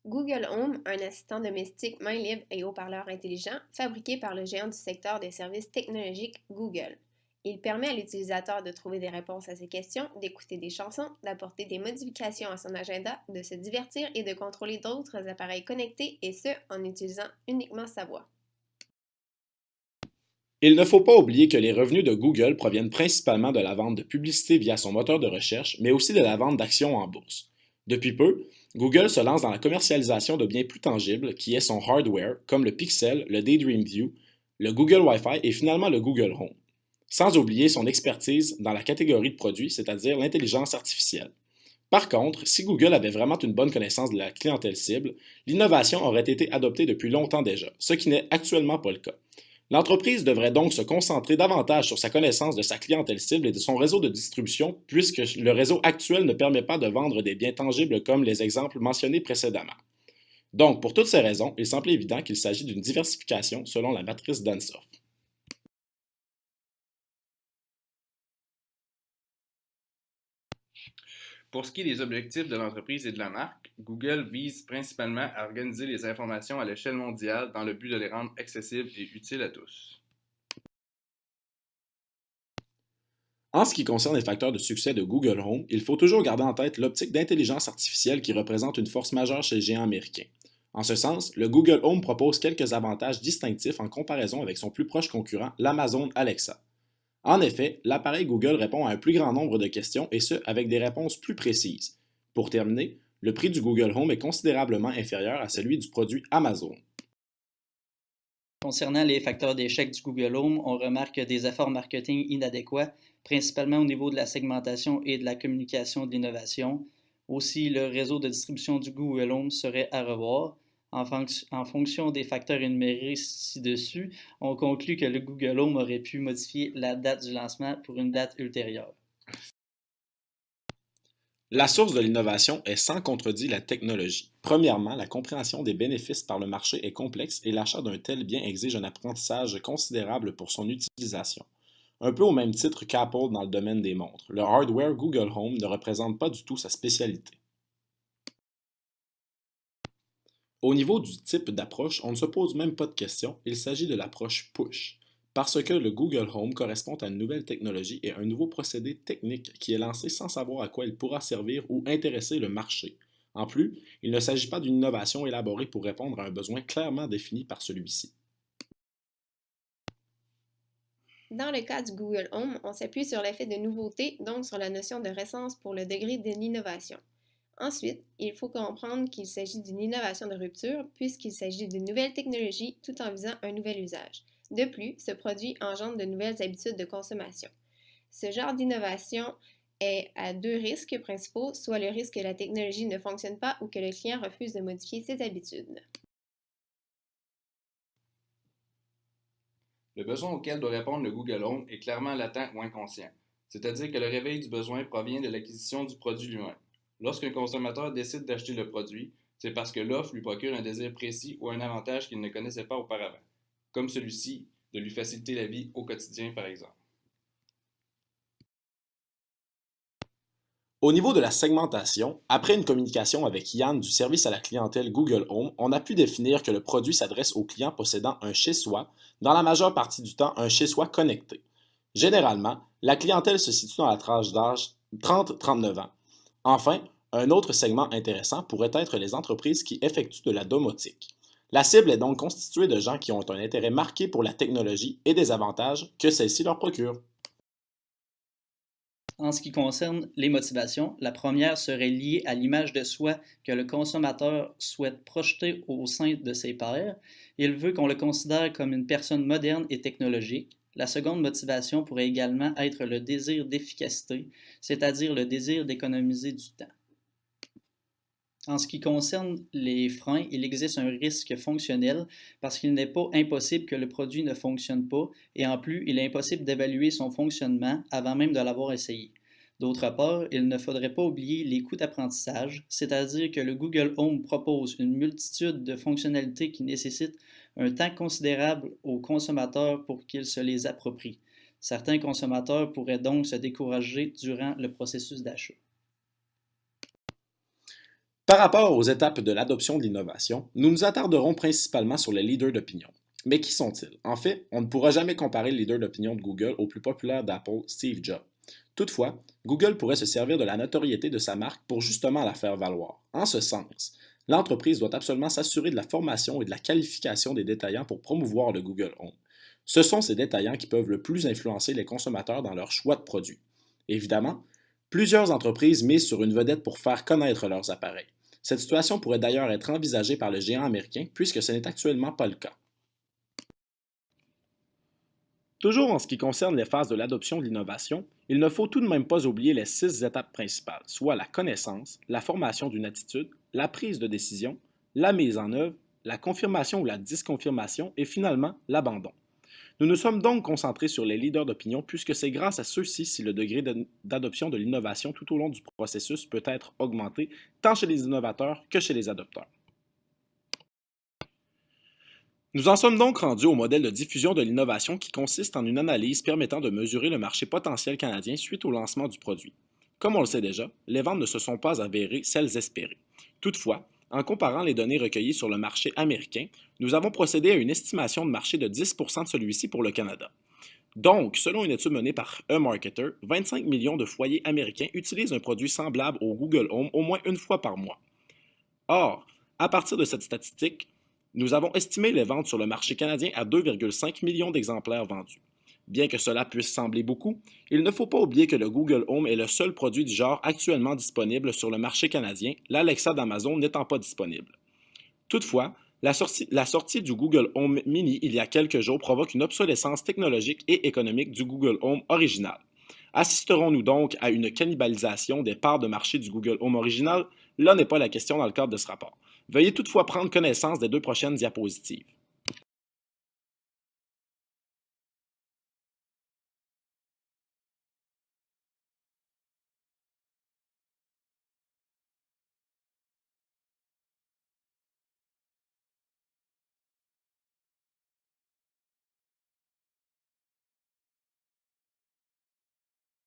Google Home, un assistant domestique main libre et haut-parleur intelligent fabriqué par le géant du secteur des services technologiques Google. Il permet à l'utilisateur de trouver des réponses à ses questions, d'écouter des chansons, d'apporter des modifications à son agenda, de se divertir et de contrôler d'autres appareils connectés, et ce, en utilisant uniquement sa voix. Il ne faut pas oublier que les revenus de Google proviennent principalement de la vente de publicité via son moteur de recherche, mais aussi de la vente d'actions en bourse. Depuis peu, Google se lance dans la commercialisation de biens plus tangibles, qui est son hardware, comme le Pixel, le Daydream View, le Google Wi-Fi et finalement le Google Home. Sans oublier son expertise dans la catégorie de produits, c'est-à-dire l'intelligence artificielle. Par contre, si Google avait vraiment une bonne connaissance de la clientèle cible, l'innovation aurait été adoptée depuis longtemps déjà, ce qui n'est actuellement pas le cas. L'entreprise devrait donc se concentrer davantage sur sa connaissance de sa clientèle cible et de son réseau de distribution, puisque le réseau actuel ne permet pas de vendre des biens tangibles comme les exemples mentionnés précédemment. Donc, pour toutes ces raisons, il semble évident qu'il s'agit d'une diversification selon la matrice d'Ansoff. Pour ce qui est des objectifs de l'entreprise et de la marque, Google vise principalement à organiser les informations à l'échelle mondiale dans le but de les rendre accessibles et utiles à tous. En ce qui concerne les facteurs de succès de Google Home, il faut toujours garder en tête l'optique d'intelligence artificielle qui représente une force majeure chez le géant américain. En ce sens, le Google Home propose quelques avantages distinctifs en comparaison avec son plus proche concurrent, l'Amazon Alexa. En effet, l'appareil Google répond à un plus grand nombre de questions et ce, avec des réponses plus précises. Pour terminer, le prix du Google Home est considérablement inférieur à celui du produit Amazon. Concernant les facteurs d'échec du Google Home, on remarque des efforts marketing inadéquats, principalement au niveau de la segmentation et de la communication de l'innovation. Aussi, le réseau de distribution du Google Home serait à revoir. En fonction des facteurs énumérés ci-dessus, on conclut que le Google Home aurait pu modifier la date du lancement pour une date ultérieure. La source de l'innovation est sans contredit la technologie. Premièrement, la compréhension des bénéfices par le marché est complexe et l'achat d'un tel bien exige un apprentissage considérable pour son utilisation. Un peu au même titre qu'Apple dans le domaine des montres, le hardware Google Home ne représente pas du tout sa spécialité. Au niveau du type d'approche, on ne se pose même pas de question, il s'agit de l'approche push, parce que le Google Home correspond à une nouvelle technologie et un nouveau procédé technique qui est lancé sans savoir à quoi il pourra servir ou intéresser le marché. En plus, il ne s'agit pas d'une innovation élaborée pour répondre à un besoin clairement défini par celui-ci. Dans le cas du Google Home, on s'appuie sur l'effet de nouveauté, donc sur la notion de récence pour le degré de l'innovation. Ensuite, il faut comprendre qu'il s'agit d'une innovation de rupture puisqu'il s'agit d'une nouvelle technologie tout en visant un nouvel usage. De plus, ce produit engendre de nouvelles habitudes de consommation. Ce genre d'innovation est à deux risques principaux, soit le risque que la technologie ne fonctionne pas ou que le client refuse de modifier ses habitudes. Le besoin auquel doit répondre le Google Home est clairement latent ou inconscient, c'est-à-dire que le réveil du besoin provient de l'acquisition du produit lui-même. Lorsqu'un consommateur décide d'acheter le produit, c'est parce que l'offre lui procure un désir précis ou un avantage qu'il ne connaissait pas auparavant, comme celui-ci de lui faciliter la vie au quotidien par exemple. Au niveau de la segmentation, après une communication avec Yann du service à la clientèle Google Home, on a pu définir que le produit s'adresse aux clients possédant un chez-soi, dans la majeure partie du temps un chez-soi connecté. Généralement, la clientèle se situe dans la tranche d'âge 30-39 ans. Enfin, un autre segment intéressant pourrait être les entreprises qui effectuent de la domotique. La cible est donc constituée de gens qui ont un intérêt marqué pour la technologie et des avantages que celle-ci leur procure. En ce qui concerne les motivations, la première serait liée à l'image de soi que le consommateur souhaite projeter au sein de ses pairs. Il veut qu'on le considère comme une personne moderne et technologique. La seconde motivation pourrait également être le désir d'efficacité, c'est-à-dire le désir d'économiser du temps. En ce qui concerne les freins, il existe un risque fonctionnel parce qu'il n'est pas impossible que le produit ne fonctionne pas et en plus, il est impossible d'évaluer son fonctionnement avant même de l'avoir essayé. D'autre part, il ne faudrait pas oublier les coûts d'apprentissage, c'est-à-dire que le Google Home propose une multitude de fonctionnalités qui nécessitent un temps considérable aux consommateurs pour qu'ils se les approprient. Certains consommateurs pourraient donc se décourager durant le processus d'achat. Par rapport aux étapes de l'adoption de l'innovation, nous nous attarderons principalement sur les leaders d'opinion. Mais qui sont-ils? En fait, on ne pourra jamais comparer le leader d'opinion de Google au plus populaire d'Apple, Steve Jobs. Toutefois, Google pourrait se servir de la notoriété de sa marque pour justement la faire valoir. En ce sens, l'entreprise doit absolument s'assurer de la formation et de la qualification des détaillants pour promouvoir le Google Home. Ce sont ces détaillants qui peuvent le plus influencer les consommateurs dans leur choix de produits. Évidemment, plusieurs entreprises misent sur une vedette pour faire connaître leurs appareils. Cette situation pourrait d'ailleurs être envisagée par le géant américain puisque ce n'est actuellement pas le cas. Toujours en ce qui concerne les phases de l'adoption de l'innovation, il ne faut tout de même pas oublier les 6 étapes principales, soit la connaissance, la formation d'une attitude, la prise de décision, la mise en œuvre, la confirmation ou la disconfirmation et finalement l'abandon. Nous nous sommes donc concentrés sur les leaders d'opinion puisque c'est grâce à ceux-ci si le degré d'adoption de l'innovation tout au long du processus peut être augmenté tant chez les innovateurs que chez les adopteurs. Nous en sommes donc rendus au modèle de diffusion de l'innovation qui consiste en une analyse permettant de mesurer le marché potentiel canadien suite au lancement du produit. Comme on le sait déjà, les ventes ne se sont pas avérées celles espérées. Toutefois, en comparant les données recueillies sur le marché américain, nous avons procédé à une estimation de marché de 10% de celui-ci pour le Canada. Donc, selon une étude menée par eMarketer, 25 millions de foyers américains utilisent un produit semblable au Google Home au moins une fois par mois. Or, à partir de cette statistique, nous avons estimé les ventes sur le marché canadien à 2,5 millions d'exemplaires vendus. Bien que cela puisse sembler beaucoup, il ne faut pas oublier que le Google Home est le seul produit du genre actuellement disponible sur le marché canadien, l'Alexa d'Amazon n'étant pas disponible. Toutefois, la sortie du Google Home Mini il y a quelques jours provoque une obsolescence technologique et économique du Google Home original. Assisterons-nous donc à une cannibalisation des parts de marché du Google Home original? Là n'est pas la question dans le cadre de ce rapport. Veuillez toutefois prendre connaissance des 2 prochaines diapositives.